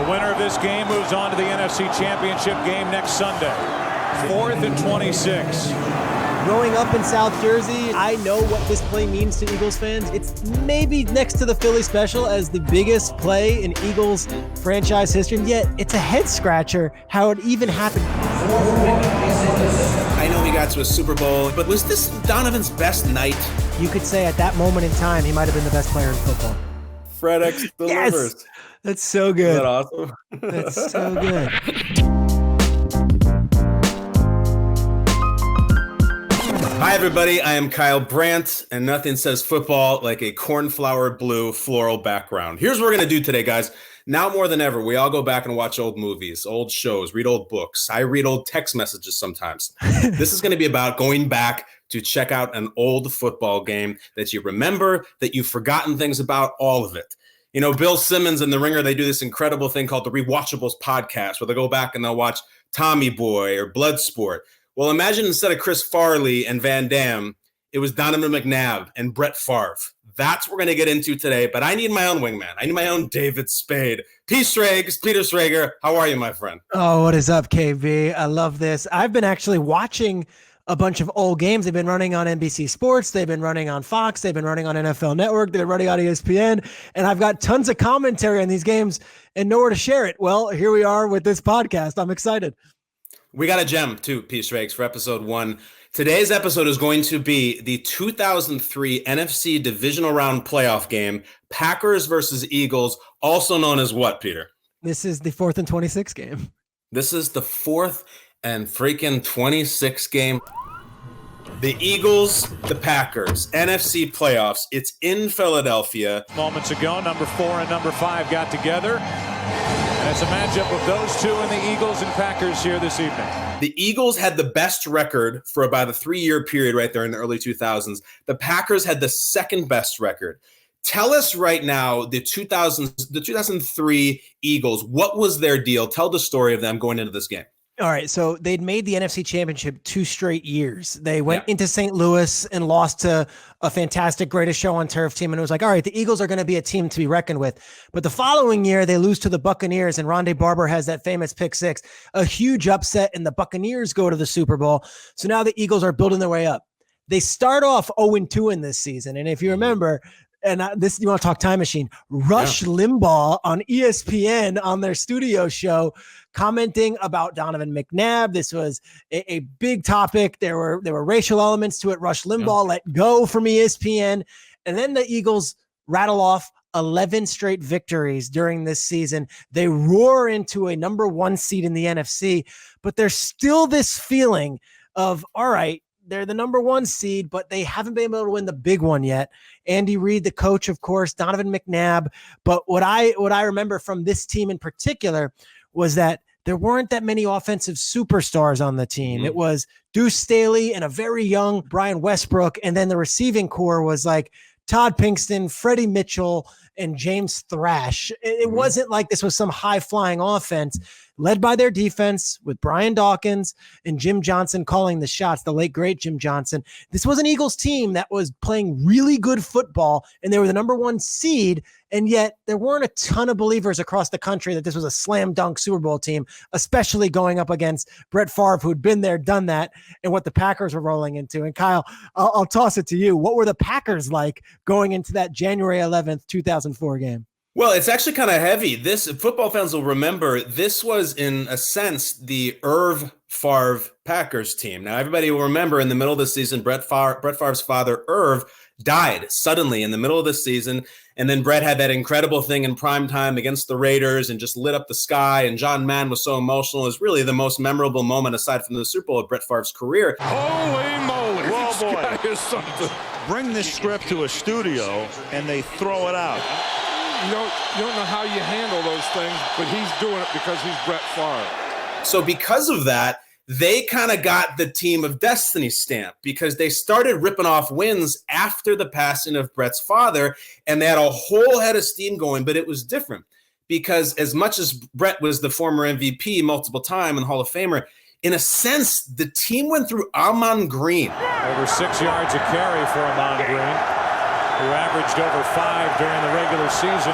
winner of this game moves on to the NFC Championship game next Sunday. 4th and 26. Growing up in South Jersey, I know what this play means to Eagles fans. It's maybe next to the Philly special as the biggest play in Eagles franchise history, yet it's a head-scratcher how it even happened. I know he got to a Super Bowl, but was this Donovan's best night? You could say at that moment in time, he might have been the best player in football. FredEx delivers. Yes! That's so good. Is that awesome? That's so good. Hi, everybody. I am Kyle Brandt, and nothing says football like a cornflower blue floral background. Here's what we're going to do today, guys. Now more than ever, we all go back and watch old movies, old shows, read old books. I read old text messages sometimes. This is going to be about going back to check out an old football game that you remember, that you've forgotten things about, all of it. You know, Bill Simmons and The Ringer, they do this incredible thing called the Rewatchables podcast, where they go back and they'll watch Tommy Boy or Bloodsport. Well, imagine instead of Chris Farley and Van Damme, it was Donovan McNabb and Brett Favre. That's what we're going to get into today, but I need my own wingman. I need my own David Spade. Peter Schrager, how are you, my friend? Oh, what is up, KB? I love this. I've been actually watching a bunch of old games. They've been running on NBC Sports. They've been running on Fox. They've been running on NFL Network. They've been running on ESPN. And I've got tons of commentary on these games and nowhere to share it. Well, here we are with this podcast. I'm excited. We got a gem, too, Pete Schrags, for episode 1. Today's episode is going to be the 2003 NFC Divisional Round playoff game, Packers versus Eagles, also known as what, Peter? This is the 4th and 26 game. This is the 4th and freaking 26 game. The Eagles, the Packers, NFC playoffs. It's in Philadelphia. Moments ago, number 4 and number 5 got together. And it's a matchup of those two and the Eagles and Packers here this evening. The Eagles had the best record for about a 3-year period right there in the early 2000s. The Packers had the second best record. Tell us right now, the 2003 Eagles, what was their deal? Tell the story of them going into this game. All right, so they'd made the NFC Championship 2 straight years. They went into St. Louis and lost to a fantastic Greatest Show on Turf team, and it was like, all right, the Eagles are going to be a team to be reckoned with. But the following year, they lose to the Buccaneers, and Rondé Barber has that famous pick 6, a huge upset, and the Buccaneers go to the Super Bowl. So now the Eagles are building their way up. They start off 0-2 in this season, and if you remember, and this, you want to talk time machine, Rush Limbaugh on ESPN on their studio show commenting about Donovan McNabb. This was a big topic. There were racial elements to it. Rush Limbaugh let go from ESPN. And then the Eagles rattle off 11 straight victories during this season. They roar into a number 1 seed in the NFC, but there's still this feeling of, all right, they're the number 1 seed, but they haven't been able to win the big one yet. Andy Reid, the coach, of course, Donovan McNabb. But what I remember from this team in particular was that there weren't that many offensive superstars on the team. It was Deuce Staley and a very young Brian Westbrook. And then the receiving core was like Todd Pinkston, Freddie Mitchell, and James Thrash. It wasn't like this was some high-flying offense led by their defense with Brian Dawkins and Jim Johnson calling the shots, the late, great Jim Johnson. This was an Eagles team that was playing really good football, and they were the number 1 seed, and yet there weren't a ton of believers across the country that this was a slam dunk Super Bowl team, especially going up against Brett Favre, who'd been there, done that, and what the Packers were rolling into. And Kyle, I'll toss it to you. What were the Packers like going into that January 11th, 2004 game? Well, it's actually kind of heavy. This football fans will remember this was, in a sense, the Irv Favre Packers team. Now, everybody will remember in the middle of the season, Brett Favre's father, Irv, died suddenly in the middle of the season. And then Brett had that incredible thing in prime time against the Raiders and just lit up the sky. And John Mann was so emotional. It was really the most memorable moment, aside from the Super Bowl, of Brett Favre's career. Holy moly. This guy is something. Bring this script to a studio and they throw it out. You don't know how you handle those things, but he's doing it because he's Brett Favre. So because of that, they kind of got the team of destiny stamp, because they started ripping off wins after the passing of Brett's father, and they had a whole head of steam going. But it was different, because as much as Brett was the former MVP multiple time and Hall of Famer, in a sense, the team went through Ahman Green. Over 6 yards a carry for Ahman Green, who averaged over 5 during the regular season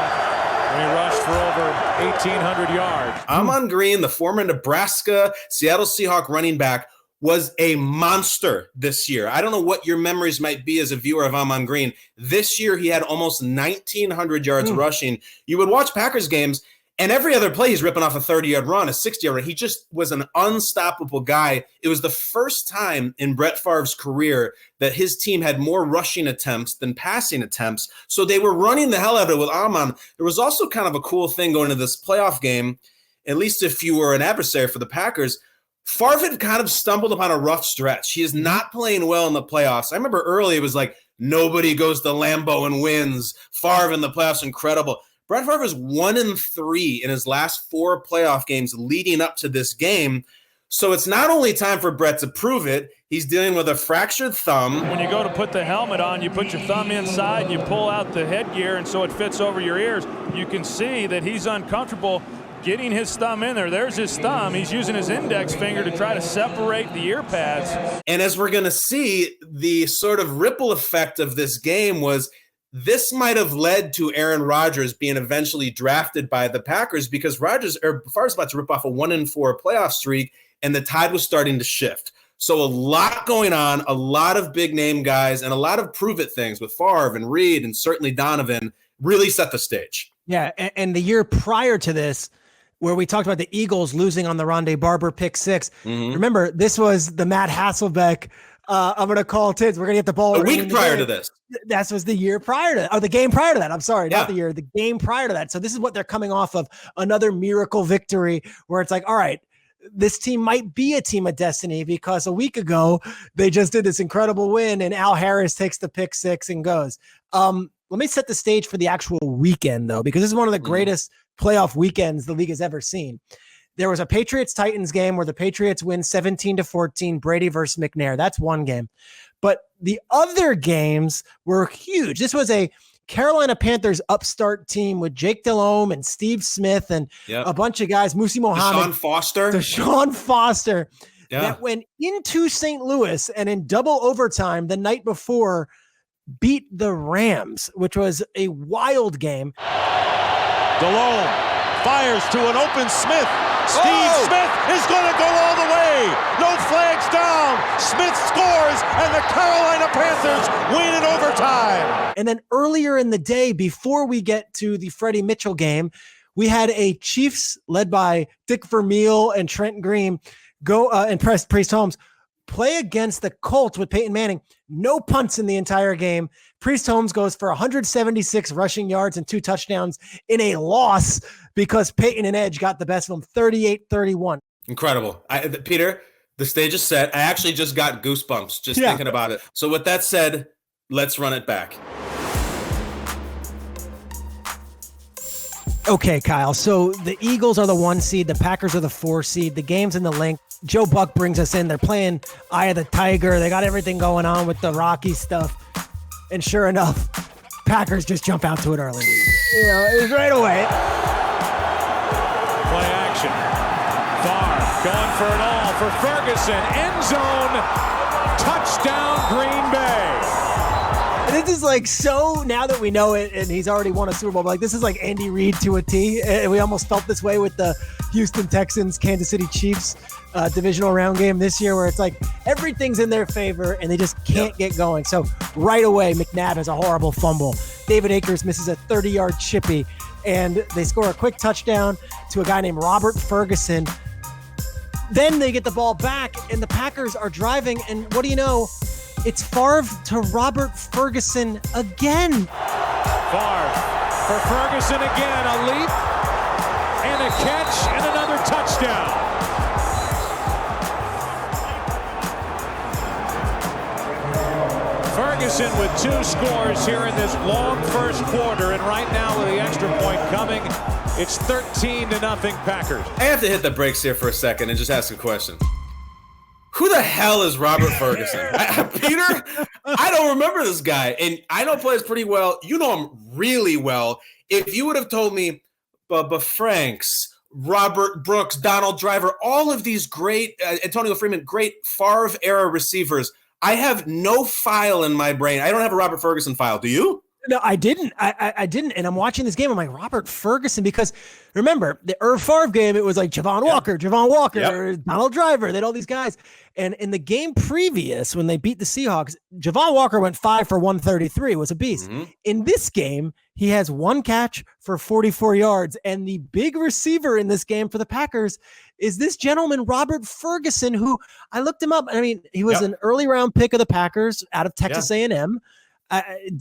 He rushed for over 1,800 yards. Amon Green, the former Nebraska Seattle Seahawk running back, was a monster this year. I don't know what your memories might be as a viewer of Amon Green. This year, he had almost 1,900 yards rushing. You would watch Packers games, and every other play, he's ripping off a 30-yard run, a 60-yard run. He just was an unstoppable guy. It was the first time in Brett Favre's career that his team had more rushing attempts than passing attempts. So they were running the hell out of it with Amon. There was also kind of a cool thing going into this playoff game, at least if you were an adversary for the Packers. Favre had kind of stumbled upon a rough stretch. He is not playing well in the playoffs. I remember early it was like, nobody goes to Lambeau and wins. Favre in the playoffs, incredible. Brett Favre is 1-3 in his last 4 playoff games leading up to this game. So it's not only time for Brett to prove it, he's dealing with a fractured thumb. When you go to put the helmet on, you put your thumb inside, you pull out the headgear, and so it fits over your ears. You can see that he's uncomfortable getting his thumb in there. There's his thumb. He's using his index finger to try to separate the ear pads. And as we're going to see, the sort of ripple effect of this game was this might have led to Aaron Rodgers being eventually drafted by the Packers because Favre's about to rip off a 1-4 playoff streak, and the tide was starting to shift. So a lot going on, a lot of big name guys, and a lot of prove it things with Favre and Reed and certainly Donovan really set the stage. Yeah, and the year prior to this, where we talked about the Eagles losing on the Rondé Barber pick 6. Remember, this was the Matt Hasselbeck. I'm going to call Tids. We're going to get the ball. A week prior to this. That was the year prior to that, or the game prior to that. I'm sorry, not the year, the game prior to that. So this is what they're coming off of, another miracle victory where it's like, all right, this team might be a team of destiny because a week ago they just did this incredible win and Al Harris takes the pick 6 and goes. Let me set the stage for the actual weekend though, because this is one of the greatest playoff weekends the league has ever seen. There was a Patriots-Titans game where the Patriots win 17-14, Brady versus McNair. That's one game. But the other games were huge. This was a Carolina Panthers upstart team with Jake Delhomme and Steve Smith and a bunch of guys, Musi Mohammed. Deshaun Foster. That went into St. Louis and in double overtime the night before beat the Rams, which was a wild game. Delhomme fires to an open Smith. Steve Smith is going to go all the way. No flags down. Smith scores, and the Carolina Panthers win in overtime. And then earlier in the day, before we get to the Freddie Mitchell game, we had a Chiefs led by Dick Vermeil and Trent Green go and Priest Holmes play against the Colts with Peyton Manning. No punts in the entire game. Priest Holmes goes for 176 rushing yards and 2 touchdowns in a loss because Peyton and Edge got the best of them, 38-31. Incredible. Peter, the stage is set. I actually just got goosebumps just thinking about it. So with that said, let's run it back. Okay, Kyle. So the Eagles are the 1 seed. The Packers are the 4 seed. The game's in the link. Joe Buck brings us in. They're playing Eye of the Tiger. They got everything going on with the Rocky stuff. And sure enough, Packers just jump out to an early lead. You know, it was right away. Play action. Favre going for it all for Ferguson. End zone. Touchdown, Green Bay. This is like so, now that we know it, and he's already won a Super Bowl, but like this is like Andy Reid to a T. And we almost felt this way with the Houston Texans, Kansas City Chiefs divisional round game this year, where it's like everything's in their favor and they just can't get going. So right away, McNabb has a horrible fumble. David Akers misses a 30-yard chippy, and they score a quick touchdown to a guy named Robert Ferguson. Then they get the ball back, and the Packers are driving, and what do you know? It's Favre to Robert Ferguson again. Favre for Ferguson again. A leap and a catch and another touchdown. Ferguson with 2 scores here in this long first quarter, and right now with the extra point coming, it's 13-0 Packers. I have to hit the brakes here for a second and just ask a question. Who the hell is Robert Ferguson? Peter, I don't remember this guy. And I know players pretty well. You know him really well. If you would have told me Bubba Franks, Robert Brooks, Donald Driver, all of these great, Antonio Freeman, great Favre-era receivers, I have no file in my brain. I don't have a Robert Ferguson file. Do you? No, I didn't. I didn't. And I'm watching this game. I'm like, Robert Ferguson, because remember the Favre game, it was like Javon Walker, Donald Driver. They had all these guys. And in the game previous, when they beat the Seahawks, Javon Walker went 5 for 133, was a beast. Mm-hmm. In this game, he has one catch for 44 yards. And the big receiver in this game for the Packers is this gentleman, Robert Ferguson, who I looked him up. I mean, he was an early round pick of the Packers out of Texas A&M.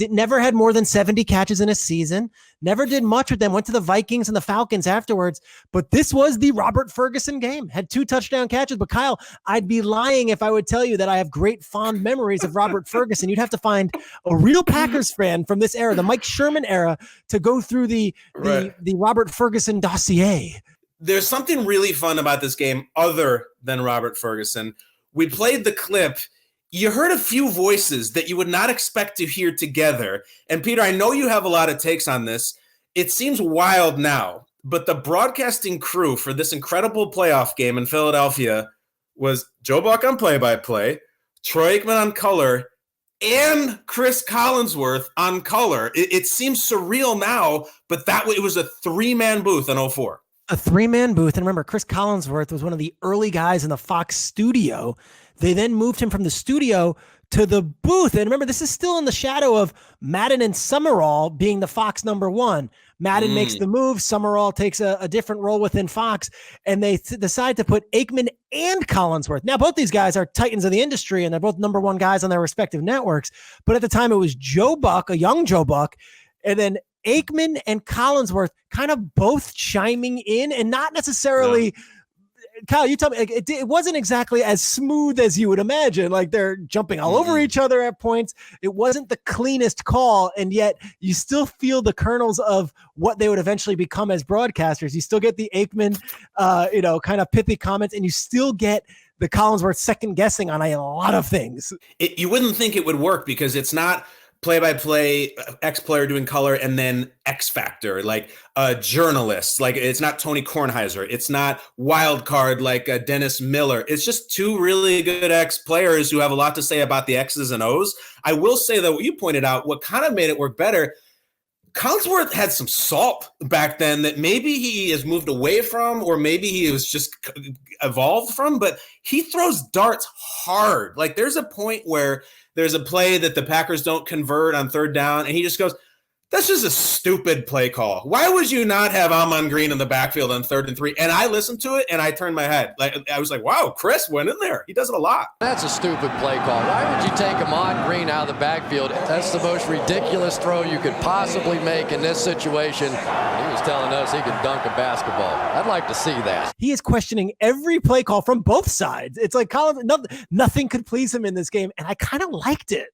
Never had more than 70 catches in a season, never did much with them, went to the Vikings and the Falcons afterwards. But this was the Robert Ferguson game, had 2 touchdown catches. But Kyle, I'd be lying if I would tell you that I have great fond memories of Robert Ferguson. You'd have to find a real Packers fan from this era, the Mike Sherman era, to go through the Robert Ferguson dossier. There's something really fun about this game other than Robert Ferguson. We played the clip. You heard a few voices that you would not expect to hear together. And Peter, I know you have a lot of takes on this. It seems wild now, but the broadcasting crew for this incredible playoff game in Philadelphia was Joe Buck on play-by-play, Troy Aikman on color, and Chris Collinsworth on color. It seems surreal now, but it was a 3-man booth in 2004. A 3-man booth. And remember, Chris Collinsworth was one of the early guys in the Fox studio. They then moved him from the studio to the booth. And remember, this is still in the shadow of Madden and Summerall being the Fox number 1. Madden makes the move. Summerall takes a different role within Fox. And they decide to put Aikman and Collinsworth. Now, both these guys are titans of the industry, and they're both number 1 guys on their respective networks. But at the time, it was Joe Buck, a young Joe Buck, and then Aikman and Collinsworth kind of both chiming in, and not necessarily Kyle, you tell me, it wasn't exactly as smooth as you would imagine. Like, they're jumping all over each other at points. It wasn't the cleanest call, and yet you still feel the kernels of what they would eventually become as broadcasters. You still get the Aikman, kind of pithy comments, and you still get the Collinsworth second guessing on a lot of things. You wouldn't think it would work because it's not play-by-play, X player doing color, and then X factor, like a journalist. Like, it's not Tony Kornheiser. It's not wild card like Dennis Miller. It's just 2 really good X players who have a lot to say about the X's and O's. I will say, though, what you pointed out, what kind of made it work better, Collinsworth had some salt back then that maybe he has moved away from, or maybe he was just evolved from, but he throws darts hard. Like, there's a point where there's a play that the Packers don't convert on 3rd down, and he just goes, that's just a stupid play call. Why would you not have Ahman Green in the backfield on 3rd and 3? And I listened to it, and I turned my head. Like, I was like, wow, Chris went in there. He does it a lot. That's a stupid play call. Why would you take Ahman Green out of the backfield? That's the most ridiculous throw you could possibly make in this situation. He was telling us he could dunk a basketball. I'd like to see that. He is questioning every play call from both sides. It's like nothing could please him in this game, and I kind of liked it.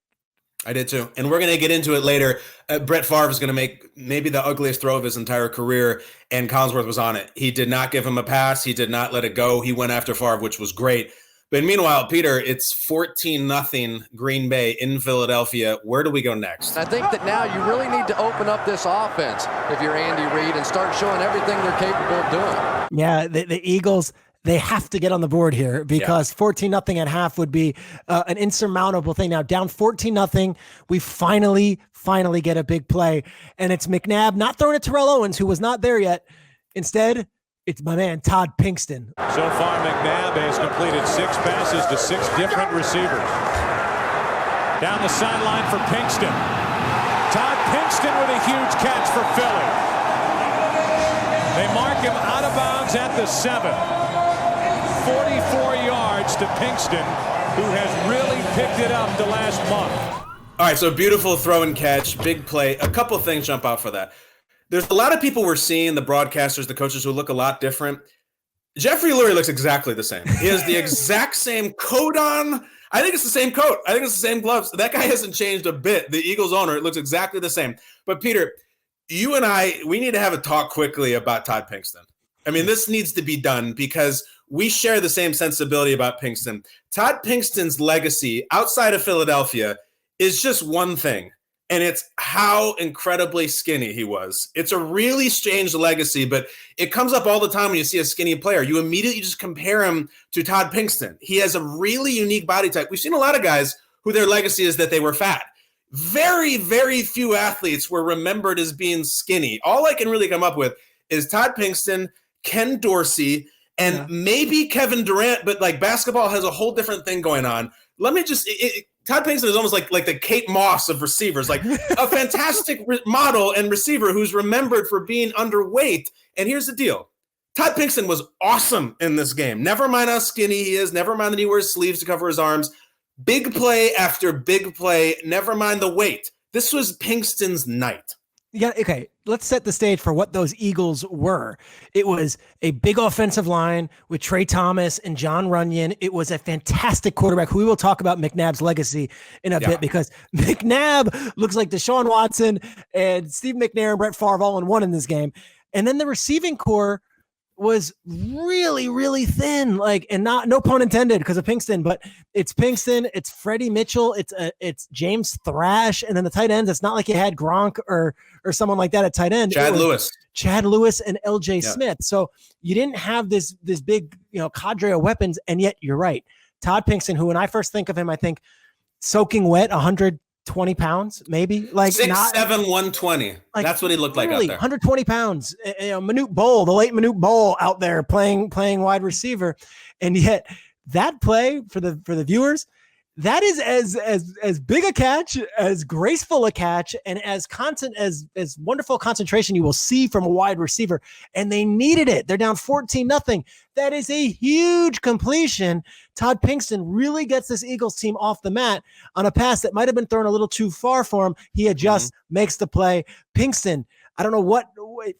I did too. And we're going to get into it later. Brett Favre is going to make maybe the ugliest throw of his entire career, and Collinsworth was on it. He did not give him a pass. He did not let it go. He went after Favre, which was great. But meanwhile, Peter, it's 14-0 Green Bay in Philadelphia. Where do we go next? I think that now you really need to open up this offense if you're Andy Reid and start showing everything they're capable of doing. Yeah, the Eagles, they have to get on the board here because 14-0 at half would be an insurmountable thing. Now, down 14-0, we finally get a big play. And it's McNabb not throwing it to Terrell Owens, who was not there yet. Instead, it's my man, Todd Pinkston. So far, McNabb has completed 6 passes to 6 different receivers. Down the sideline for Pinkston. Todd Pinkston with a huge catch for Philly. They mark him out of bounds at the 7. 44 yards to Pinkston, who has really picked it up the last month. All right, so beautiful throw and catch, big play. A couple of things jump out for that. There's a lot of people we're seeing, the broadcasters, the coaches, who look a lot different. Jeffrey Lurie looks exactly the same. He has the exact same coat on. I think it's the same coat. I think it's the same gloves. That guy hasn't changed a bit. The Eagles owner, it looks exactly the same. But Peter, you and I, we need to have a talk quickly about Todd Pinkston. I mean, this needs to be done because we share the same sensibility about Pinkston. Todd Pinkston's legacy outside of Philadelphia is just one thing, and it's how incredibly skinny he was. It's a really strange legacy, but it comes up all the time when you see a skinny player. You immediately just compare him to Todd Pinkston. He has a really unique body type. We've seen a lot of guys who their legacy is that they were fat. very, very few athletes were remembered as being skinny. All I can really come up with is Todd Pinkston, Ken Dorsey, and maybe Kevin Durant, but like basketball has a whole different thing going on. Let me just Todd Pinkston is almost like the Kate Moss of receivers, like a fantastic model and receiver who's remembered for being underweight. And here's the deal. Todd Pinkston was awesome in this game. Never mind how skinny he is. Never mind that he wears sleeves to cover his arms. Big play after big play. Never mind the weight. This was Pinkston's night. Yeah, okay. Let's set the stage for what those Eagles were. It was a big offensive line with Trey Thomas and John Runyon. It was a fantastic quarterback who we will talk about McNabb's legacy in a bit, because McNabb looks like Deshaun Watson and Steve McNair and Brett Favre all in one in this game. And then the receiving core was really, really thin, like, and no pun intended because of Pinkston, but it's Pinkston, it's Freddie Mitchell, it's James Thrash, and then the tight ends. It's not like you had Gronk or someone like that at tight end. Chad Lewis and LJ Smith. So you didn't have this big, cadre of weapons. And yet you're right. Todd Pinkston, who when I first think of him, I think soaking wet, 120 pounds, maybe like 6'7", 120. Like, that's what he looked like out there. 120 pounds. Manute Bol, the late Manute Bol out there playing wide receiver. And yet that play for the viewers, that is as big a catch, as graceful a catch, and as wonderful concentration you will see from a wide receiver. And they needed it. They're down 14-0. That is a huge completion. Todd Pinkston really gets this Eagles team off the mat on a pass that might have been thrown a little too far for him. He adjusts, makes the play. Pinkston, I don't know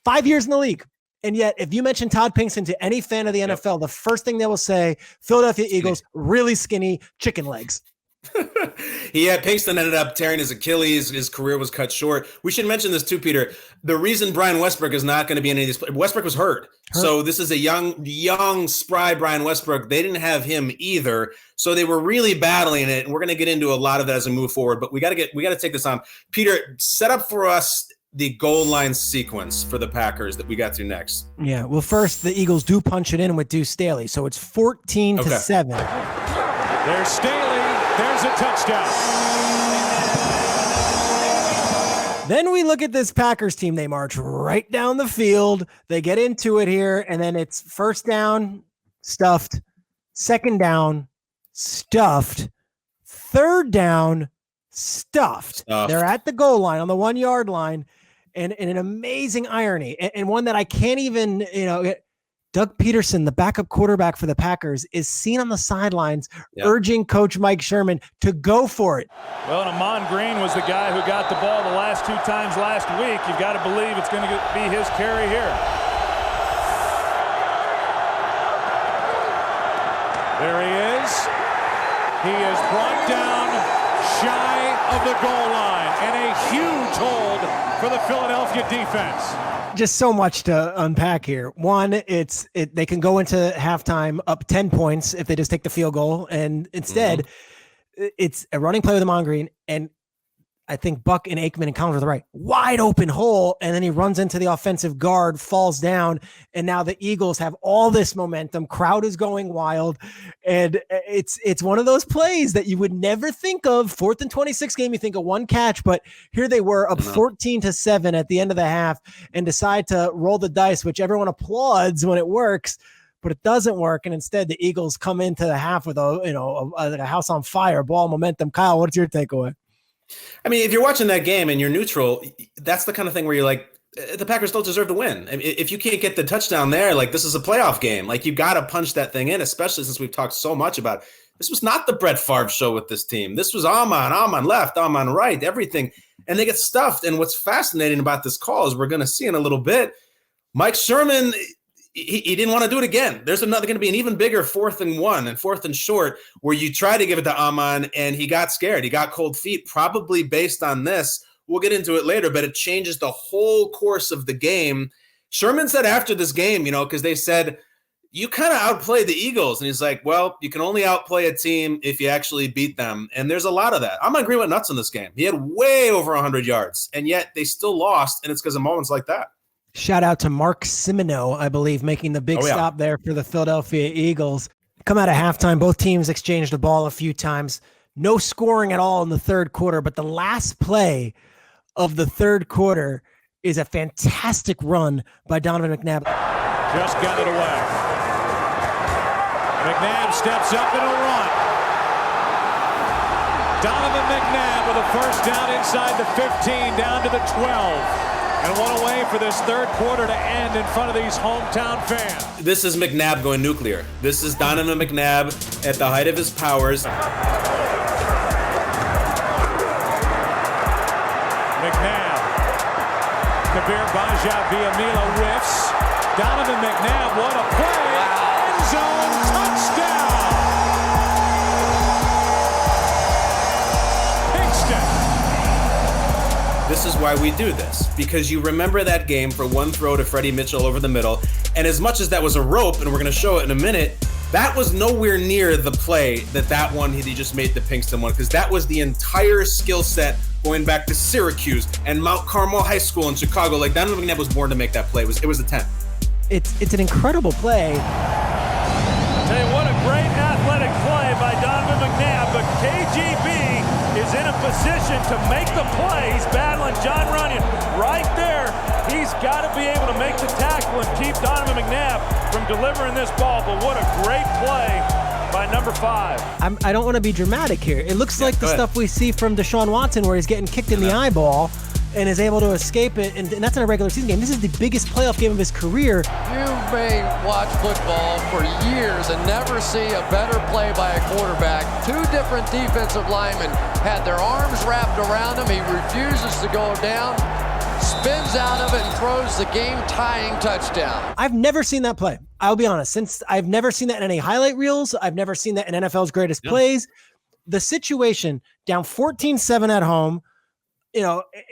5 years in the league. And yet, if you mention Todd Pinkston to any fan of the NFL, the first thing they will say, Philadelphia Eagles, really skinny chicken legs. Pinkston ended up tearing his Achilles. His career was cut short. We should mention this too, Peter. The reason Brian Westbrook is not going to be in any of these, Westbrook was hurt. So this is a young, spry Brian Westbrook. They didn't have him either. So they were really battling it. And we're going to get into a lot of that as we move forward. But we got to take this on. Peter, set up for us the goal line sequence for the Packers that we got to next. Yeah. Well, first, the Eagles do punch it in with Deuce Staley. So it's 14-7. There's Staley. There's a touchdown. Then we look at this Packers team. They march right down the field. They get into it here, and then it's first down, stuffed, second down, stuffed, third down, stuffed. They're at the goal line on the 1 yard line, and an amazing irony, and one that I can't even, Doug Peterson, the backup quarterback for the Packers, is seen on the sidelines urging Coach Mike Sherman to go for it. Well, and Amon Green was the guy who got the ball the last 2 times last week. You've got to believe it's going to be his carry here. There he is. He is brought down shy of the goal line, and a huge hold for the Philadelphia defense. Just so much to unpack here. One, they can go into halftime up 10 points if they just take the field goal, and instead it's a running play with Amon Green, and I think Buck and Aikman encounter the right wide open hole, and then he runs into the offensive guard, falls down, and now the Eagles have all this momentum. Crowd is going wild, and it's one of those plays that you would never think of. 4th and 26 game, you think of one catch, but here they were up 14-7 at the end of the half, and decide to roll the dice, which everyone applauds when it works, but it doesn't work, and instead the Eagles come into the half with a house on fire, ball momentum. Kyle, what's your takeaway? I mean, if you're watching that game and you're neutral, that's the kind of thing where you're like, the Packers don't deserve to win. I mean, if you can't get the touchdown there, like, this is a playoff game. Like, you got to punch that thing in, especially since we've talked so much about this was not the Brett Favre show with this team. This was Amon left, Amon right, everything. And they get stuffed. And what's fascinating about this call is we're going to see in a little bit, Mike Sherman, he didn't want to do it again. There's going to be an even bigger 4th and 1 and 4th and short where you try to give it to Amon, and he got scared. He got cold feet, probably based on this. We'll get into it later, but it changes the whole course of the game. Sherman said after this game, because they said, you kind of outplayed the Eagles. And he's like, well, you can only outplay a team if you actually beat them. And there's a lot of that. I'm going to agree with nuts in this game. He had way over 100 yards, and yet they still lost, and it's because of moments like that. Shout out to Mark Simino, I believe, making the big stop there for the Philadelphia Eagles. Come out of halftime, both teams exchanged the ball a few times. no scoring at all in the third quarter, but the last play of the third quarter is a fantastic run by Donovan McNabb. Just got it away. McNabb steps up in a run. Donovan McNabb with a first down inside the 15, down to the 12. And what a way for this third quarter to end in front of these hometown fans. This is McNabb going nuclear. This is Donovan McNabb at the height of his powers. McNabb. Kabir Bajia-Viamila whiffs. Donovan McNabb, what a play. End zone touchdown. Pinkston. This is why we do this, because you remember that game for one throw to Freddie Mitchell over the middle, and as much as that was a rope, and we're going to show it in a minute, that was nowhere near the play that one he just made the Pinkston one, because that was the entire skill set going back to Syracuse and Mount Carmel High School in Chicago. Like, Donovan McNabb was born to make that play. It was a 10. It's an incredible play. Tell you what, a great athletic play by Donovan McNabb, but KGB is in a position to make the play. He's battling John Runyon right there. He's got to be able to make the tackle and keep Donovan McNabb from delivering this ball, but what a great play by number 5. I don't want to be dramatic here. It looks like the stuff we see from Deshaun Watson where he's getting kicked in the eyeball and is able to escape it, and that's in a regular season game. This is the biggest playoff game of his career. You may watch football for years and never see a better play by a quarterback. 2 different defensive linemen had their arms wrapped around him. He refuses to go down, spins out of it, and throws the game-tying touchdown. I've never seen that play. I'll be honest. Since I've never seen that in any highlight reels, I've never seen that in NFL's greatest plays. The situation, down 14-7 at home,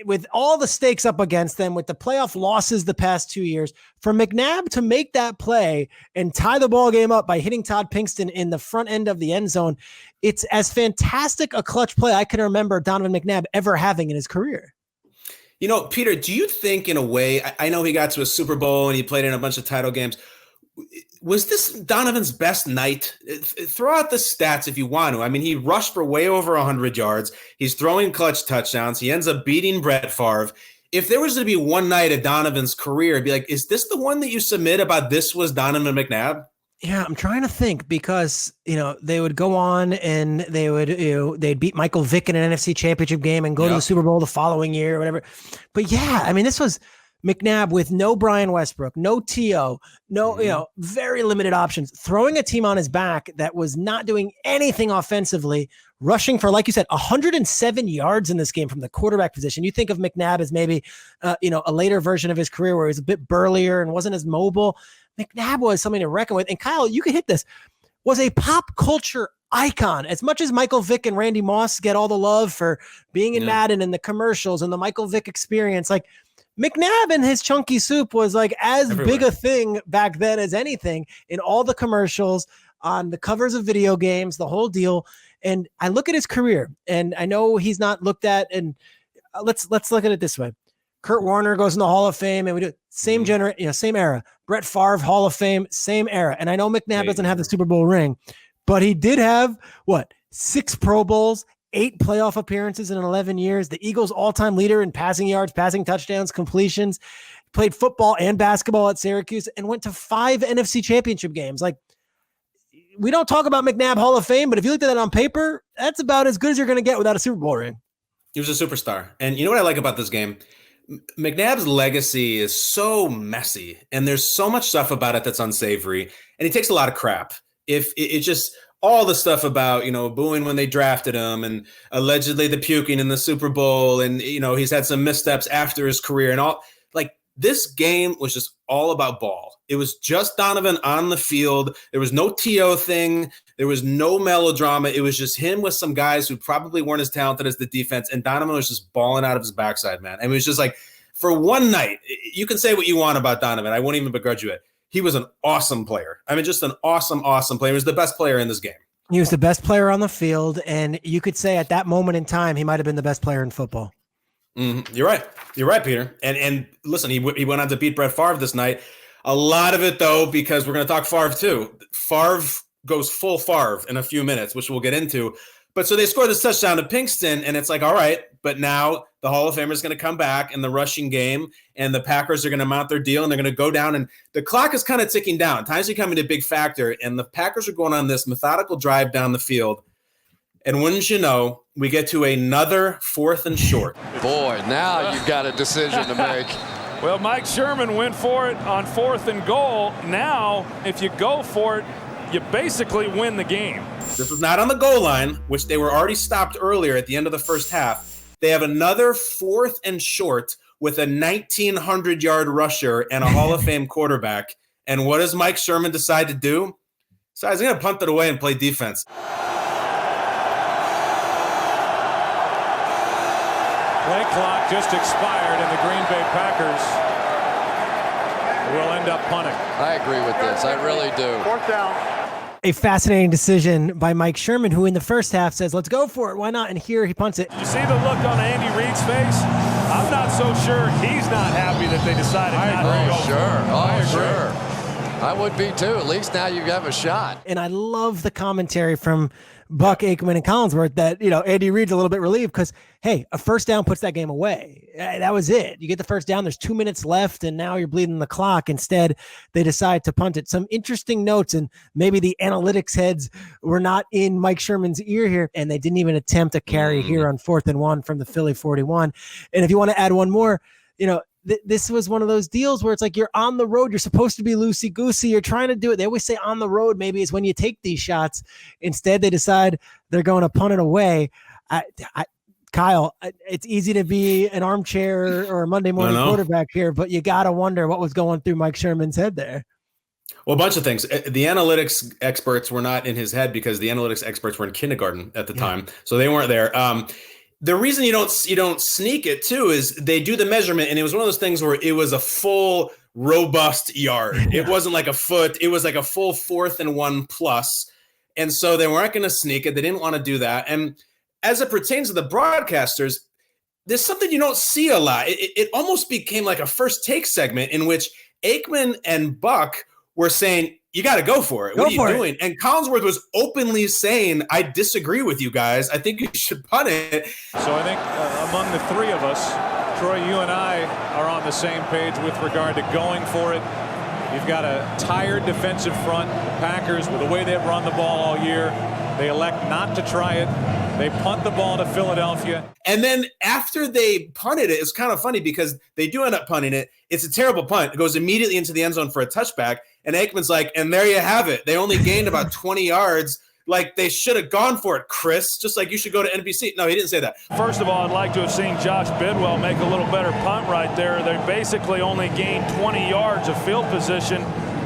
with all the stakes up against them, with the playoff losses the past 2 years, for McNabb to make that play and tie the ball game up by hitting Todd Pinkston in the front end of the end zone, it's as fantastic a clutch play I can remember Donovan McNabb ever having in his career. Peter, do you think in a way, I know he got to a Super Bowl and he played in a bunch of title games. Was this Donovan's best night? Throw out the stats if you want to. I mean, he rushed for way over 100 yards. He's throwing clutch touchdowns. He ends up beating Brett Favre. If there was to be one night of Donovan's career, it'd be like, is this the one that you submit about this was Donovan McNabb? Yeah, I'm trying to think because, they would go on and they would, they'd beat Michael Vick in an NFC championship game and go to the Super Bowl the following year or whatever. But yeah, I mean, this was McNabb with no Brian Westbrook, no T.O., no, very limited options, throwing a team on his back that was not doing anything offensively, rushing for, like you said, 107 yards in this game from the quarterback position. You think of McNabb as maybe, a later version of his career where he was a bit burlier and wasn't as mobile. McNabb was something to reckon with. And Kyle, you could hit this, was a pop culture icon. As much as Michael Vick and Randy Moss get all the love for being in Madden and the commercials and the Michael Vick experience, like McNabb and his chunky soup was like as big a thing back then as anything in all the commercials, on the covers of video games, the whole deal. And I look at his career and I know he's not looked at, and let's look at it this way. Kurt Warner goes in the Hall of Fame and we do same same era. Brett Favre, Hall of Fame, same era. And I know McNabb doesn't have the Super Bowl ring, but he did have 6 Pro Bowls, 8 playoff appearances in 11 years. The Eagles' all-time leader in passing yards, passing touchdowns, completions, played football and basketball at Syracuse, and went to 5 NFC championship games. Like, we don't talk about McNabb Hall of Fame, but if you looked at that on paper, that's about as good as you're going to get without a Super Bowl ring. He was a superstar. And you know what I like about this game? McNabb's legacy is so messy, and there's so much stuff about it that's unsavory, and he takes a lot of crap. If it just all the stuff about, booing when they drafted him and allegedly the puking in the Super Bowl, and, he's had some missteps after his career and all, like, this game was just all about ball. It was just Donovan on the field. There was no T.O. thing. There was no melodrama. It was just him with some guys who probably weren't as talented as the defense. And Donovan was just balling out of his backside, man. And it was just like, for one night, you can say what you want about Donovan. I won't even begrudge you it. He was an awesome player. I mean, just an awesome player. He was the best player in this game. He was the best player on the field. And you could say at that moment in time, he might've been the best player in football. You're right, Peter. And listen, he went on to beat Brett Favre this night. A lot of it, though, because we're going to talk Favre too. Favre goes full Favre in a few minutes, which we'll get into. But so they score this touchdown to Pinkston, and it's like, all right, but now the Hall of Famer is going to come back in the rushing game, and the Packers are going to mount their deal, and they're going to go down, and the clock is kind of ticking down. Time's becoming a big factor, and the Packers are going on this methodical drive down the field. And wouldn't you know, we get to another 4th and short. Boy, now you've got a decision to make. Well, Mike Sherman went for it on 4th and goal. Now, if you go for it, you basically win the game. This was not on the goal line, which they were already stopped earlier at the end of the first half. They have another 4th and short with a 1,900-yard rusher and a Hall of Fame quarterback. And what does Mike Sherman decide to do? So he's going to punt it away and play defense. Play clock just expired, and the Green Bay Packers will end up punting. I agree with this. I really do. 4th down. A fascinating decision by Mike Sherman, who in the first half says, let's go for it. Why not? And here he punts it. You see the look on Andy Reid's face? I'm not so sure he's not happy that they decided not to go. Sure. I would be too. At least now you have a shot. And I love the commentary from Buck, Aikman, and Collinsworth that, Andy Reid's a little bit relieved because, hey, a first down puts that game away. That was it. You get the first down, there's 2 minutes left, and now you're bleeding the clock. Instead, they decide to punt it. Some interesting notes, and maybe the analytics heads were not in Mike Sherman's ear here, and they didn't even attempt a carry here on 4th and 1 from the Philly 41. And if you want to add one more, this was one of those deals where it's like you're on the road. You're supposed to be loosey-goosey. You're trying to do it. They always say on the road maybe is when you take these shots. Instead, they decide they're going to punt it away. Kyle, it's easy to be an armchair or a Monday morning quarterback here, but you got to wonder what was going through Mike Sherman's head there. Well, a bunch of things. The analytics experts were not in his head because the analytics experts were in kindergarten at the time, so they weren't there. The reason you don't sneak it too is they do the measurement, and it was one of those things where it was a full robust yard. It wasn't like a foot. It was like a full 4th and 1 plus. And so they weren't going to sneak it. They didn't want to do that. And as it pertains to the broadcasters, there's something you don't see a lot. It almost became like a first take segment in which Aikman and Buck were saying, you got to go for it. What are you doing? And Collinsworth was openly saying, I disagree with you guys. I think you should punt it. So I think among the three of us, Troy, you and I are on the same page with regard to going for it. You've got a tired defensive front. The Packers, with the way they've run the ball all year, they elect not to try it. They punt the ball to Philadelphia. And then after they punted it, it's kind of funny because they do end up punting it. It's a terrible punt. It goes immediately into the end zone for a touchback. And Aikman's like, and there you have it. They only gained about 20 yards. Like, they should have gone for it, Chris. Just like you should go to NBC. No, he didn't say that. First of all, I'd like to have seen Josh Bidwell make a little better punt right there. They basically only gained 20 yards of field position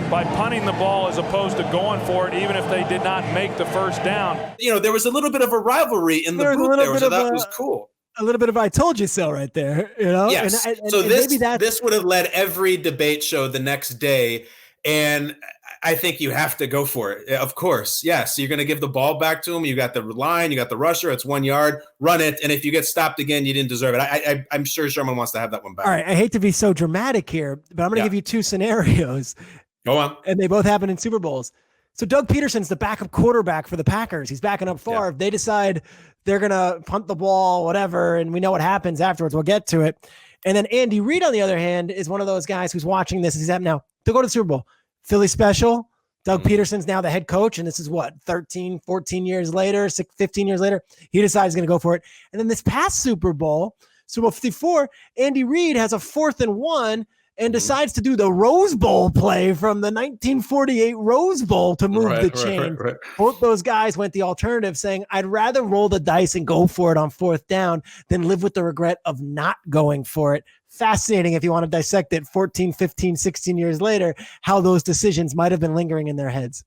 by punting the ball as opposed to going for it, even if they did not make the first down. There was a little bit of a rivalry in the booth there, so that was cool. A little bit of I told you so right there, Yes. So this would have led every debate show the next day, and I think you have to go for it. Of course, yes. You're going to give the ball back to him. You got the line, you got the rusher. It's 1 yard. Run it, and if you get stopped again, you didn't deserve it. I'm sure Sherman wants to have that one back. All right, I hate to be so dramatic here, but I'm going to give you two scenarios. Go on. And they both happen in Super Bowls. So Doug Peterson's the backup quarterback for the Packers. He's backing up Favre. Yeah. They decide they're going to punt the ball, whatever, and we know what happens afterwards. We'll get to it. And then Andy Reid, on the other hand, is one of those guys who's watching this. He's at now to go to the Super Bowl. Philly special. Doug Peterson's now the head coach, and this is 13, 14 years later, 15 years later. He decides he's going to go for it. And then this past Super Bowl 54, Andy Reid has a 4th and 1 and decides to do the Rose Bowl play from the 1948 Rose Bowl to move the chain. Right. Both those guys went the alternative, saying, I'd rather roll the dice and go for it on 4th down than live with the regret of not going for it. Fascinating if you want to dissect it 14, 15, 16 years later, how those decisions might have been lingering in their heads.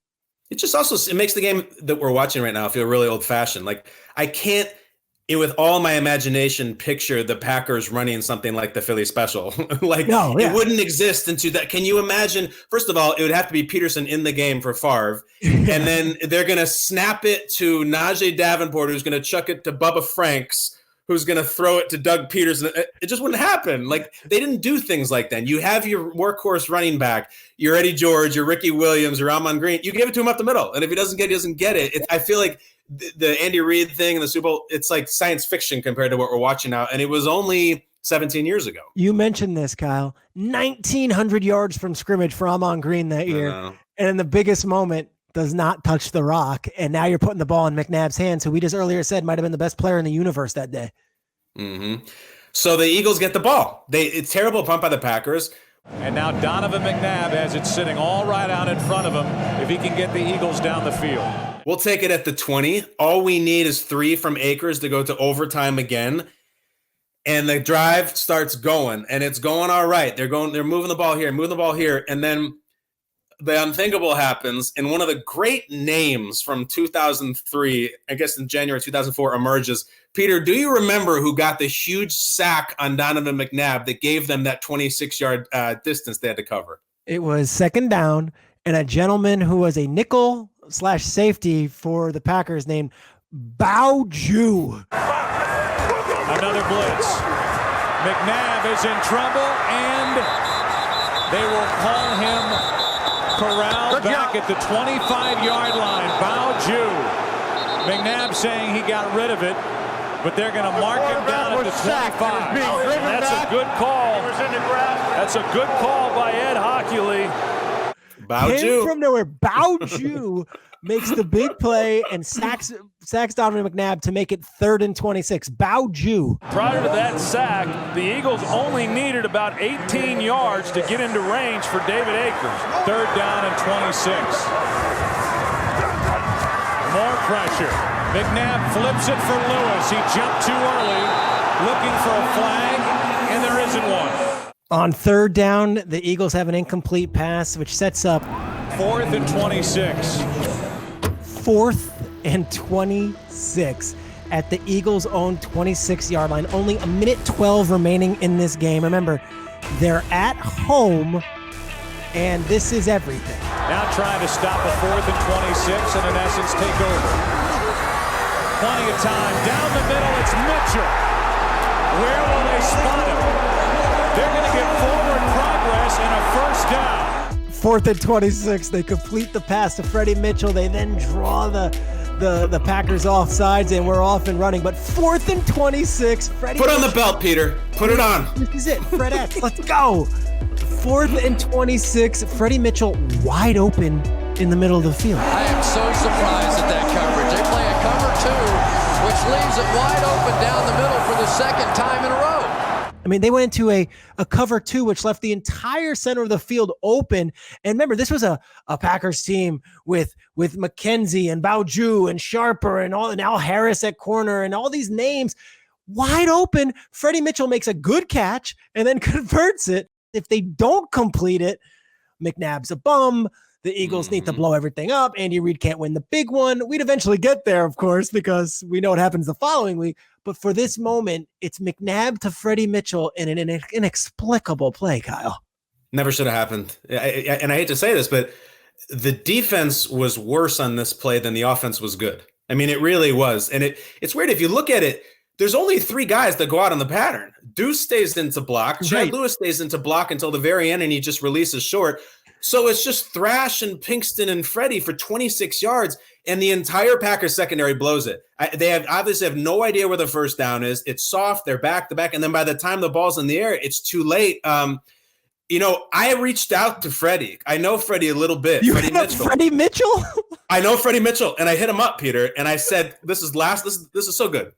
It just also, it makes the game that we're watching right now feel really old fashioned. Like I can't, with all my imagination, picture the Packers running something like the Philly special. It wouldn't exist into that. Can you imagine? First of all, it would have to be Peterson in the game for Favre. And then they're going to snap it to Najee Davenport, who's going to chuck it to Bubba Franks, who's going to throw it to Doug Peterson. It just wouldn't happen. Like, they didn't do things like that. You have your workhorse running back, your Eddie George, your Ricky Williams, your Amon Green. You give it to him up the middle. And if he doesn't get it, he doesn't get it. I feel like the Andy Reid thing in the Super Bowl, it's like science fiction compared to what we're watching now. And it was only 17 years ago. You mentioned this, Kyle. 1,900 yards from scrimmage for Amon Green that year. And in the biggest moment, does not touch the rock. And now you're putting the ball in McNabb's hands, who we just earlier said might have been the best player in the universe that day. Mm-hmm. So the Eagles get the ball. It's terrible punt by the Packers. And now Donovan McNabb has it sitting all right out in front of him if he can get the Eagles down the field. We'll take it at the 20. All we need is 3 from Akers to go to overtime again. And the drive starts going, and it's going all right. They're moving the ball here, and then the unthinkable happens, and one of the great names from 2003, I guess in January 2004, emerges. Peter, do you remember who got the huge sack on Donovan McNabb that gave them that 26-yard distance they had to cover? It was second down, and a gentleman who was a nickel/safety for the Packers named Bao Ju. Another blitz. McNabb is in trouble, and they will call him corralled back at the 25-yard line. Bao Ju. McNabb saying he got rid of it, but they're going to mark him down at the 25. That's a good call. That's a good call by Ed Hockley. Bao Ju. From nowhere, Bao Ju makes the big play and sacks Donovan McNabb to make it 3rd and 26. Bao Ju. Prior to that sack, the Eagles only needed about 18 yards to get into range for David Akers. 3rd down and 26. More pressure. McNabb flips it for Lewis. He jumped too early, looking for a flag, and there isn't one. On 3rd down, the Eagles have an incomplete pass, which sets up 4th and 26. 4th and 26 at the Eagles' own 26-yard line. Only a minute 12 remaining in this game. Remember, they're at home, and this is everything. Now trying to stop a 4th and 26 and in essence take over. Plenty of time. Down the middle, it's Mitchell. Where will they spot him? They're going to get forward progress and a first down. 4th and 26. They complete the pass to Freddie Mitchell. They then draw the Packers off sides, and we're off and running. But 4th and 26. Freddie Put on the belt, Peter. Put it on. This is it. Fred X. Let's go. 4th and 26. Freddie Mitchell wide open in the middle of the field. I am so surprised at that coverage. They play a cover 2, which leaves it wide open down the middle for the second time in a row. I mean, they went into a cover 2, which left the entire center of the field open. And remember, this was a Packers team with McKenzie and Bao Ju and Sharper and Al Harris at corner and all these names wide open. Freddie Mitchell makes a good catch and then converts it. If they don't complete it, McNabb's a bum. The Eagles need to blow everything up. Andy Reid can't win the big one. We'd eventually get there, of course, because we know what happens the following week. But for this moment, it's McNabb to Freddie Mitchell in an inexplicable play, Kyle. Never should have happened. And I hate to say this, but the defense was worse on this play than the offense was good. I mean, it really was. And it's weird. If you look at it, there's only 3 guys that go out on the pattern. Deuce stays into block. Chad Lewis stays into block until the very end, and he just releases short. So it's just Thrash and Pinkston and Freddie for 26 yards, and the entire Packers secondary blows it. They obviously have no idea where the first down is. It's soft. They're back to back, and then by the time the ball's in the air, it's too late. I reached out to Freddie. I know Freddie a little bit. You hit up Freddie Mitchell? I know Freddie Mitchell, and I hit him up, Peter, and I said, this is so good.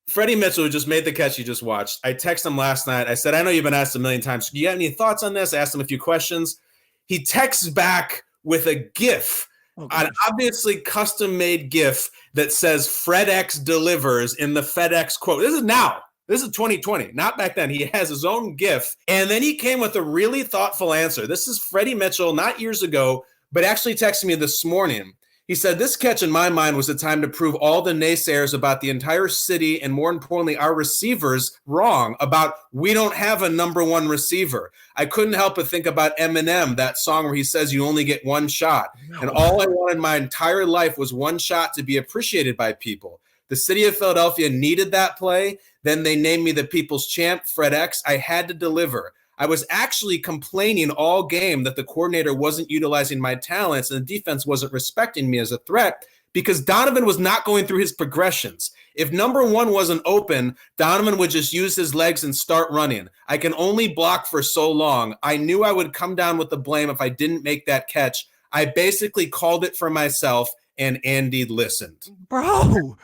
Freddie Mitchell, who just made the catch you just watched, I texted him last night. I said, I know you've been asked a million times. Do you have any thoughts on this? I asked him a few questions. He texts back with a GIF, an obviously custom-made GIF that says FredEx delivers in the FedEx quote. This is now. This is 2020, not back then. He has his own GIF. And then he came with a really thoughtful answer. This is Freddie Mitchell, not years ago, but actually texted me this morning. He said, this catch in my mind was the time to prove all the naysayers about the entire city and more importantly, our receivers wrong about we don't have a number 1 receiver. I couldn't help but think about Eminem, that song where he says you only get 1 shot. And all I wanted my entire life was 1 shot to be appreciated by people. The city of Philadelphia needed that play. Then they named me the people's champ, Fred X. I had to deliver. I was actually complaining all game that the coordinator wasn't utilizing my talents and the defense wasn't respecting me as a threat because Donovan was not going through his progressions. If number one wasn't open, Donovan would just use his legs and start running. I can only block for so long. I knew I would come down with the blame if I didn't make that catch. I basically called it for myself, and Andy listened. Bro.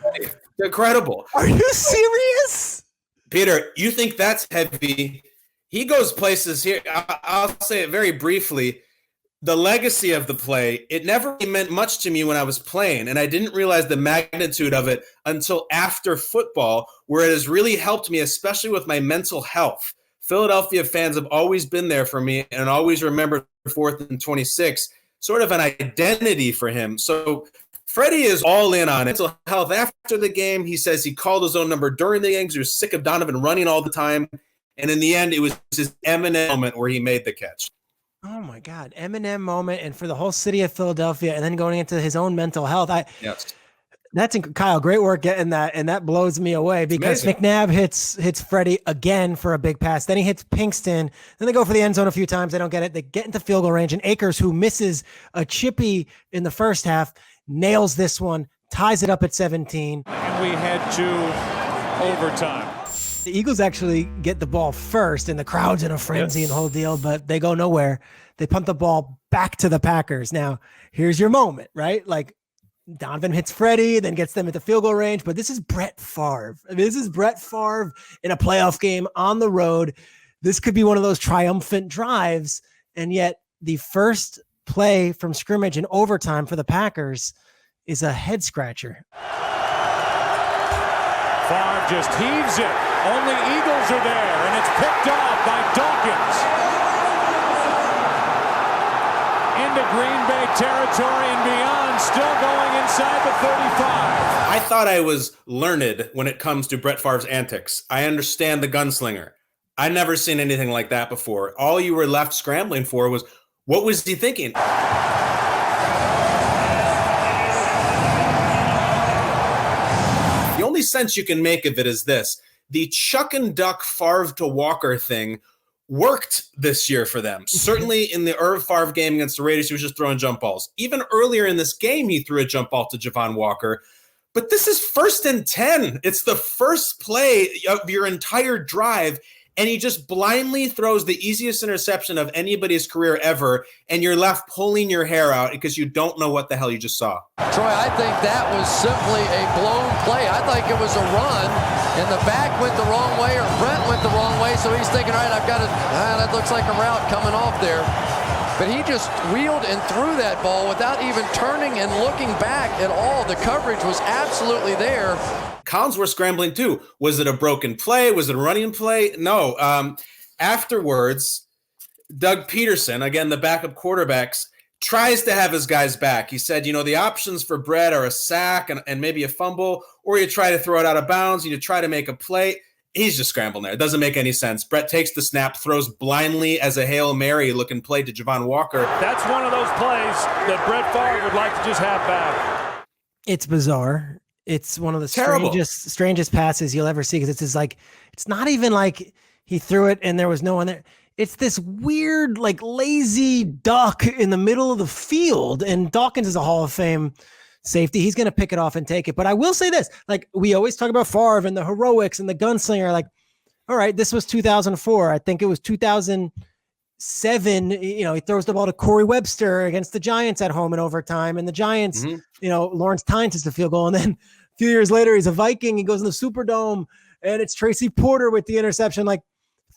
Incredible. Are you serious? Peter, you think that's heavy? He goes places here. I'll say it very briefly. The legacy of the play, it never really meant much to me when I was playing, and I didn't realize the magnitude of it until after football, where it has really helped me, especially with my mental health. Philadelphia fans have always been there for me and always remembered 4th and 26, sort of an identity for him. So Freddie is all in on mental health after the game. He says he called his own number during the game because he was sick of Donovan running all the time. And in the end, it was his Eminem moment where he made the catch. Oh my God. Eminem moment. And for the whole city of Philadelphia and then going into his own mental health. Yes. That's Kyle. Great work getting that. And that blows me away because McNabb hits Freddie again for a big pass. Then he hits Pinkston. Then they go for the end zone a few times. They don't get it. They get into field goal range and Akers, who misses a chippy in the first half, nails this one, ties it up at 17. And we head to overtime. The Eagles actually get the ball first and the crowd's in a frenzy and the whole deal, but they go nowhere. They punt the ball back to the Packers. Now, here's your moment, right? Like Donovan hits Freddie, then gets them at the field goal range, but this is Brett Favre. This is Brett Favre in a playoff game on the road. This could be one of those triumphant drives, and yet the first play from scrimmage in overtime for the Packers is a head scratcher. Favre just heaves it. Only Eagles are there, and it's picked off by Dawkins. Into Green Bay territory and beyond, still going inside the 35. I thought I was learned when it comes to Brett Favre's antics. I understand the gunslinger. I've never seen anything like that before. All you were left scrambling for was, what was he thinking? The only sense you can make of it is this. The Chuck and Duck Favre to Walker thing worked this year for them. Certainly in the Irv Favre game against the Raiders, he was just throwing jump balls. Even earlier in this game, he threw a jump ball to Javon Walker. But this is 1st and 10. It's the first play of your entire drive, and he just blindly throws the easiest interception of anybody's career ever, and you're left pulling your hair out because you don't know what the hell you just saw. Troy, I think that was simply a blown play. I think it was a run, and the back went the wrong way, or Brandt went the wrong way, so he's thinking, all right, I've got to, that looks like a route coming off there. But he just wheeled and threw that ball without even turning and looking back at all. The coverage was absolutely there. Collins were scrambling too. Was it a broken play? Was it a running play? No. Afterwards, Doug Peterson, again, the backup quarterbacks, tries to have his guys back. He said, the options for Brett are a sack and maybe a fumble, or you try to throw it out of bounds and you try to make a play. He's just scrambling there. It doesn't make any sense. Brett takes the snap, throws blindly as a Hail Mary looking play to Javon Walker. That's one of those plays that Brett Favre would like to just have back. It's bizarre. It's one of the strangest passes you'll ever see because it's just like, it's not even like he threw it and there was no one there. It's this weird, like lazy duck in the middle of the field. And Dawkins is a Hall of Fame safety. He's going to pick it off and take it. But I will say this, like we always talk about Favre and the heroics and the gunslinger. Like, all right, this was 2004. I think it was 2007. He throws the ball to Corey Webster against the Giants at home in overtime. And the Giants, Lawrence Tynes is the field goal. And then a few years later, he's a Viking. He goes in the Superdome and it's Tracy Porter with the interception. Like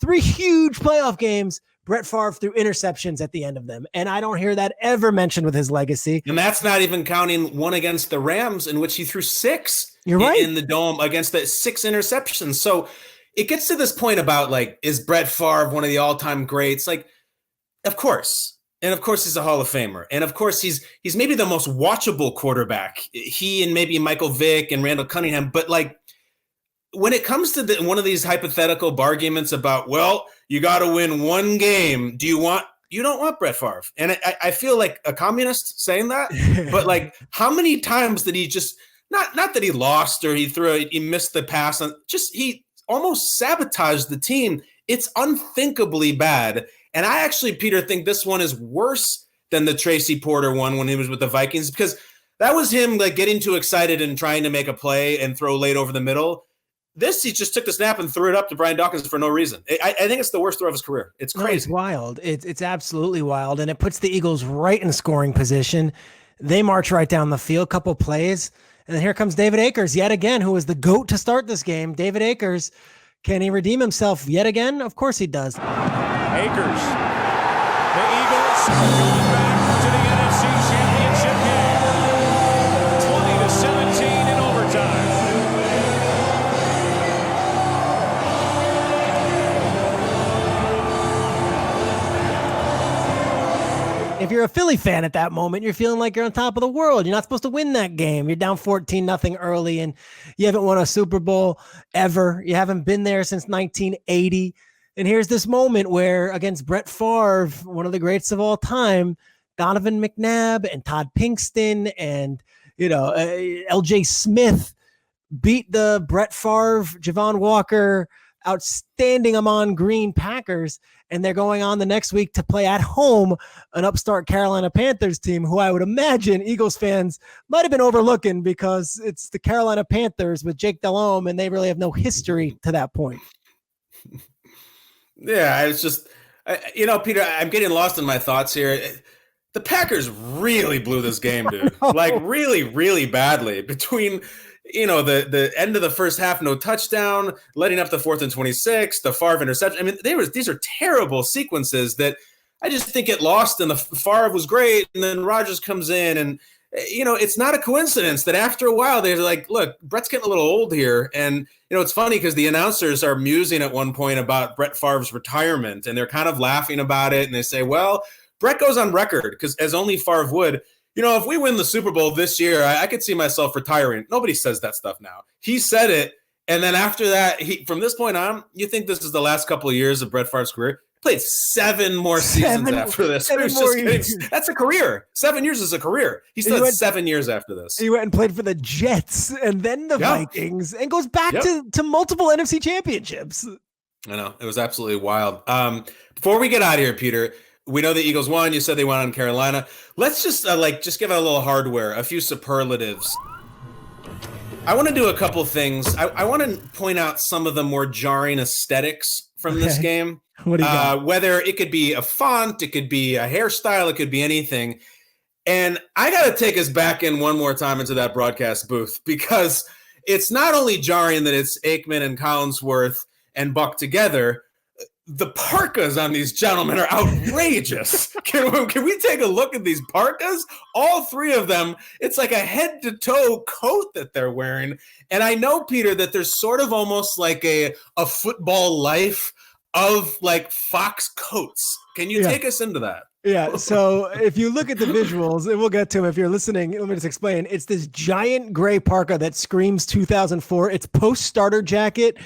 3 huge playoff games. Brett Favre threw interceptions at the end of them. And I don't hear that ever mentioned with his legacy. And that's not even counting one against the Rams in which he threw 6 in the dome against the 6 interceptions. So it gets to this point about like, is Brett Favre one of the all-time greats? Like, of course. And of course he's a Hall of Famer. And of course he's maybe the most watchable quarterback. He and maybe Michael Vick and Randall Cunningham. But like, when it comes to one of these hypothetical arguments about, well, you got to win one game. You don't want Brett Favre. And I feel like a communist saying that, but like how many times did he just, not that he lost or he missed the pass, he almost sabotaged the team. It's unthinkably bad. And I actually, Peter, think this one is worse than the Tracy Porter one when he was with the Vikings, because that was him like getting too excited and trying to make a play and throw late over the middle. This, he just took the snap and threw it up to Brian Dawkins for no reason. I think it's the worst throw of his career. It's crazy. No, it's wild. It's absolutely wild. And it puts the Eagles right in scoring position. They march right down the field, couple plays. And then here comes David Akers yet again, who was the GOAT to start this game. David Akers, can he redeem himself yet again? Of course he does. Akers. The Eagles are going back to the NFC Championship game. 20-17 in overtime. If you're a Philly fan at that moment, you're feeling like you're on top of the world. You're not supposed to win that game. You're down 14-0 early, and you haven't won a Super Bowl ever. You haven't been there since 1980. And here's this moment where, against Brett Favre, one of the greats of all time, Donovan McNabb and Todd Pinkston and, L.J. Smith beat the Brett Favre, Javon Walker, outstanding Amon Green Packers, and they're going on the next week to play at home an upstart Carolina Panthers team, who I would imagine Eagles fans might have been overlooking because it's the Carolina Panthers with Jake Delhomme, and they really have no history to that point. Yeah, it's just, Peter, I'm getting lost in my thoughts here. The Packers really blew this game, dude. Like really, really badly. Between, the end of the first half, no touchdown, letting up the 4th and 26, the Favre interception. I mean, these are terrible sequences that I just think get lost. And the Favre was great, and then Rodgers comes in, and it's not a coincidence that after a while they're like, look, Brett's getting a little old here. And, it's funny because the announcers are musing at one point about Brett Favre's retirement, and they're kind of laughing about it. And they say, well, Brett goes on record, because as only Favre would, if we win the Super Bowl this year, I could see myself retiring. Nobody says that stuff now. He said it. And then after that, from this point on, you think this is the last couple of years of Brett Favre's career? Played 7 more seasons after this. That's a career. 7 years is a career. He still had 7 years after this. He went and played for the Jets and then the Vikings, and goes back to multiple NFC championships. I know. It was absolutely wild. Before we get out of here, Peter, we know the Eagles won. You said they won on Carolina. Let's just give it a little hardware, a few superlatives. I want to do a couple things. I want to point out some of the more jarring aesthetics from this game. What do you got? Whether it could be a font, it could be a hairstyle, it could be anything. And I got to take us back in one more time into that broadcast booth, because it's not only jarring that it's Aikman and Collinsworth and Buck together. The parkas on these gentlemen are outrageous. Can we take a look at these parkas? All 3 of them, it's like a head-to-toe coat that they're wearing. And I know, Peter, that there's sort of almost like a football life of like Fox coats. Can you take us into that? Yeah, so if you look at the visuals, and we'll get to them if you're listening, let me just explain. It's this giant gray parka that screams 2004. It's post-starter jacket,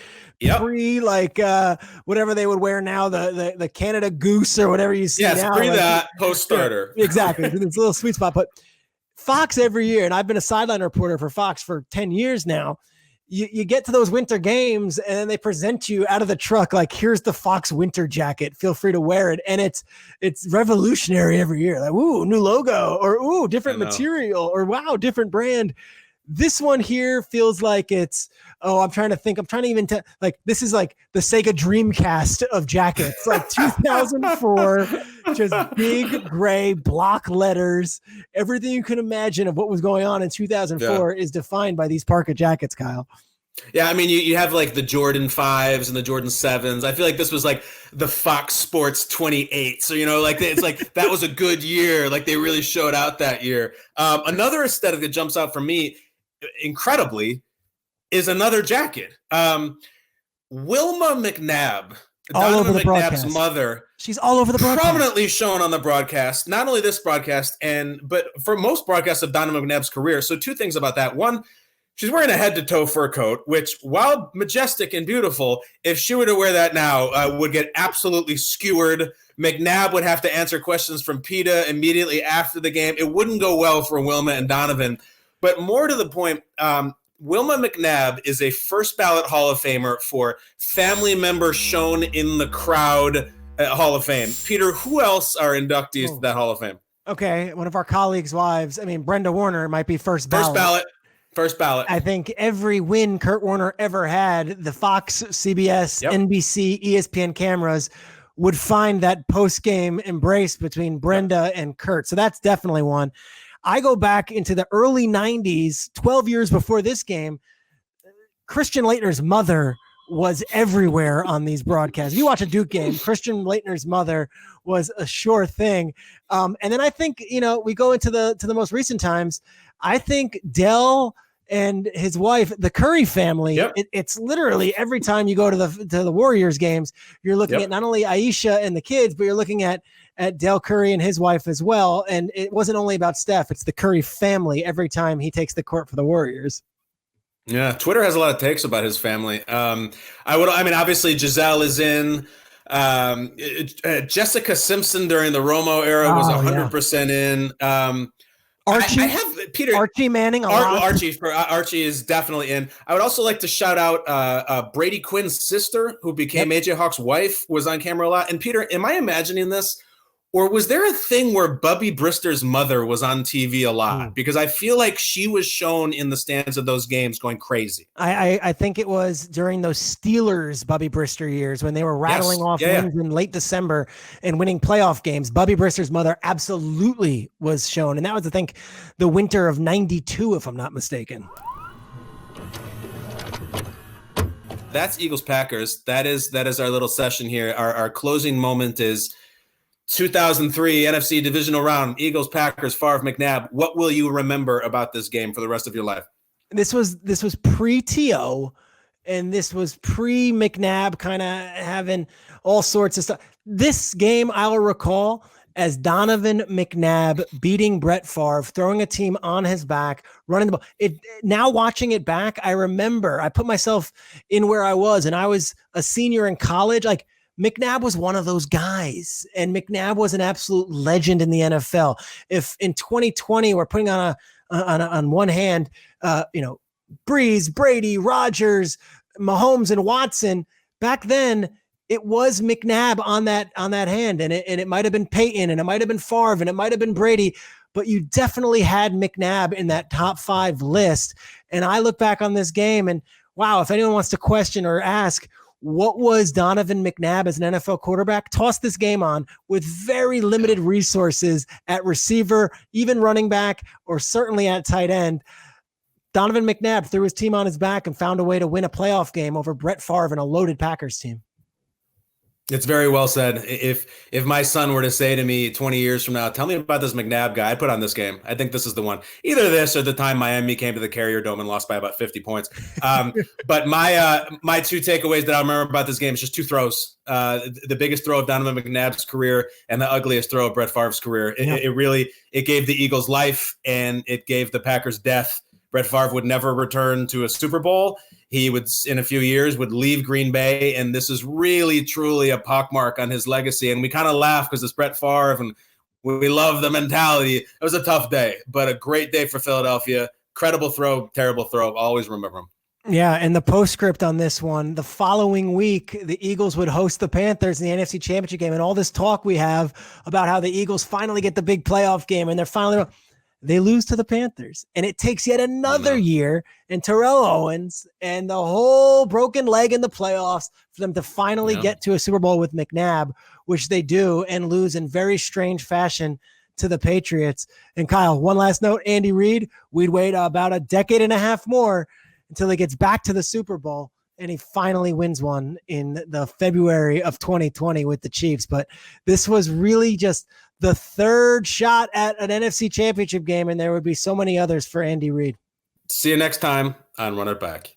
pre whatever they would wear now, the Canada Goose or whatever you see now. Yes, pre that, post-starter. Yeah, exactly. It's a little sweet spot. But Fox every year, and I've been a sideline reporter for Fox for 10 years now, you get to those winter games and then they present you out of the truck like, here's the Fox winter jacket, feel free to wear it. And it's revolutionary every year, like, ooh, new logo, or ooh, different material, or wow, different brand. This one here feels like it's, I'm trying to even like, this is like the Sega Dreamcast of jackets, like 2004, just big gray block letters. Everything you can imagine of what was going on in 2004 is defined by these parka jackets, Kyle. Yeah, I mean, you have like the Jordan 5s and the Jordan 7s. I feel like this was like the Fox Sports 28. So, it's like that was a good year. Like they really showed out that year. Another aesthetic that jumps out for me incredibly is another jacket. Wilma McNabb, Donovan McNabb's mother. She's all over the broadcast. Prominently shown on the broadcast, not only this broadcast, but for most broadcasts of Donovan McNabb's career. So 2 things about that. One, she's wearing a head-to-toe fur coat, which, while majestic and beautiful, if she were to wear that now, would get absolutely skewered. McNabb would have to answer questions from PETA immediately after the game. It wouldn't go well for Wilma and Donovan. But more to the point, Wilma McNabb is a first ballot Hall of Famer for family member shown in the crowd Hall of Fame. Peter, who else are inductees to that Hall of Fame? Okay, one of our colleagues' wives. I mean, Brenda Warner might be first ballot. First ballot. I think every win Kurt Warner ever had, the Fox, CBS, NBC, ESPN cameras would find that post-game embrace between Brenda and Kurt. So that's definitely one. I go back into the early 90s, 12 years before this game. Christian Laettner's mother was everywhere on these broadcasts. If you watch a Duke game, Christian Laettner's mother was a sure thing. And then I think, we go into the most recent times. I think Dell and his wife, the Curry family, it's literally every time you go to the Warriors games, you're looking at not only Aisha and the kids, but you're looking at Dell Curry and his wife as well. And it wasn't only about Steph, it's the Curry family every time he takes the court for the Warriors. Yeah, Twitter has a lot of takes about his family. Obviously Giselle is in. Jessica Simpson during the Romo era was 100% in. Archie, I have Peter Archie Manning. Archie is definitely in. I would also like to shout out Brady Quinn's sister, who became AJ Hawk's wife, was on camera a lot. And Peter, am I imagining this? Or was there a thing where Bubby Brister's mother was on TV a lot? Because I feel like she was shown in the stands of those games going crazy. I think it was during those Steelers Bubby Brister years when they were rattling off wins in late December and winning playoff games. Bubby Brister's mother absolutely was shown. And that was, I think, the winter of 92, if I'm not mistaken. That's Eagles Packers. That is our little session here. Our closing moment is 2003 NFC divisional round, Eagles, Packers, Favre, McNabb. What will you remember about this game for the rest of your life? This was pre-TO, and this was pre-McNabb kind of having all sorts of stuff. This game I'll recall as Donovan McNabb beating Brett Favre, throwing a team on his back, running the ball. Now watching it back, I remember I put myself in where I was, and I was a senior in college. Like, McNabb was one of those guys, and McNabb was an absolute legend in the NFL. If in 2020 we're putting on one hand, Breeze, Brady, Rodgers, Mahomes, and Watson, back then it was McNabb on that hand, and it might have been Peyton, and it might have been Favre, and it might have been Brady, but you definitely had McNabb in that top 5 list. And I look back on this game, and wow, if anyone wants to question or ask, what was Donovan McNabb as an NFL quarterback? Toss this game on with very limited resources at receiver, even running back, or certainly at tight end. Donovan McNabb threw his team on his back and found a way to win a playoff game over Brett Favre and a loaded Packers team. It's very well said. If my son were to say to me 20 years from now, tell me about this McNabb guy, I'd put on this game. I think this is the one. Either this or the time Miami came to the Carrier Dome and lost by about 50 points. But my 2 takeaways that I remember about this game is just 2 throws. The biggest throw of Donovan McNabb's career and the ugliest throw of Brett Favre's career. It gave the Eagles life, and it gave the Packers death. Brett Favre would never return to a Super Bowl. He would, in a few years, would leave Green Bay, and this is really, truly a pockmark on his legacy. And we kind of laugh because it's Brett Favre, and we love the mentality. It was a tough day, but a great day for Philadelphia. Credible throw, terrible throw. I'll always remember him. Yeah, and the postscript on this one, the following week, the Eagles would host the Panthers in the NFC Championship game, and all this talk we have about how the Eagles finally get the big playoff game, and they lose to the Panthers, and it takes yet another year and Terrell Owens and the whole broken leg in the playoffs for them to finally get to a Super Bowl with McNabb, which they do, and lose in very strange fashion to the Patriots. And Kyle, one last note, Andy Reid, we'd wait about a decade and a half more until he gets back to the Super Bowl, and he finally wins one in the February of 2020 with the Chiefs. But this was really just the third shot at an NFC Championship game, and there would be so many others for Andy Reid. See you next time on Run It Back.